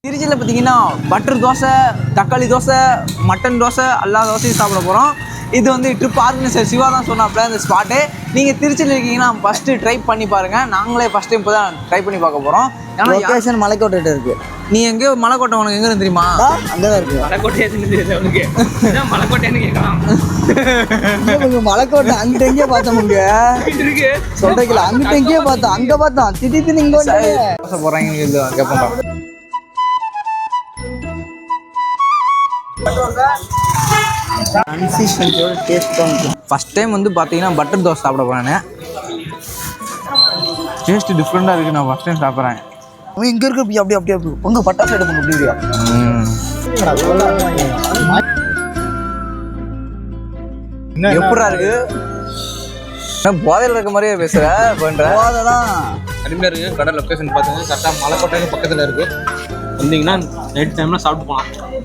திருச்சியில் பார்த்தீங்கன்னா பட்டர் தோசை, தக்காளி தோசை, மட்டன் தோசை, எல்லா தோசையும் சாப்பிட போகிறோம். இது வந்து ட்ரிப் ஆர்கனைசர் சிவா தான் சொன்னாப்ல இந்த ஸ்பாட்டு. நீங்கள் திருச்சியில் இருக்கீங்கன்னா ஃபஸ்ட்டு ட்ரை பண்ணி பாருங்கள். நாங்களே ஃபஸ்ட் டைம் இப்போ தான் ட்ரை பண்ணி பார்க்க போகிறோம். ஏன்னா லொகேஷன் மலைக்கோட்டை இருக்குது. நீ எங்கேயோ மலைக்கோட்டை உனக்கு எங்கே இருந்து தெரியுமா? அங்கே தான் இருக்குது. மலைக்கோட்டை உனக்கு மலைக்கோட்டைன்னு கேட்கலாம். மலைக்கோட்டை அங்கிட்ட எங்கேயே பார்த்தோமுங்க சொல்றீங்களா? அங்கிட்ட எங்கேயே பார்த்தோம், அங்கே பார்த்தோம், திடீர்னு இங்கே தோசை போடுறாங்க கேட்போம். கன்சிஸ்டன்சியோட டேஸ்ட்டாக இருக்கும். ஃபஸ்ட் டைம் வந்து பார்த்தீங்கன்னா பட்டர் தோசை சாப்பிட போகிறேன். டேஸ்ட்டு டிஃப்ரெண்ட்டாக இருக்குது. நான் ஃபஸ்ட் டைம் சாப்பிட்றேன். அவன் இங்கே இருக்க அப்படியே உங்கள் பட்டாசு எடுப்போம் அப்படியா? எப்படா இருக்கு? போதையில் இருக்க மாதிரியே பேசுகிற பண்ணுற போதை தான் அருமையாக இருக்குது. கடை லொக்கேஷன் பார்த்துங்க. கரெக்டாக மலைக்கோட்டைக்கு பக்கத்தில் இருக்குது. வந்தீங்கன்னா நைட் டைமில் சாப்பிட்டு போகலாம்.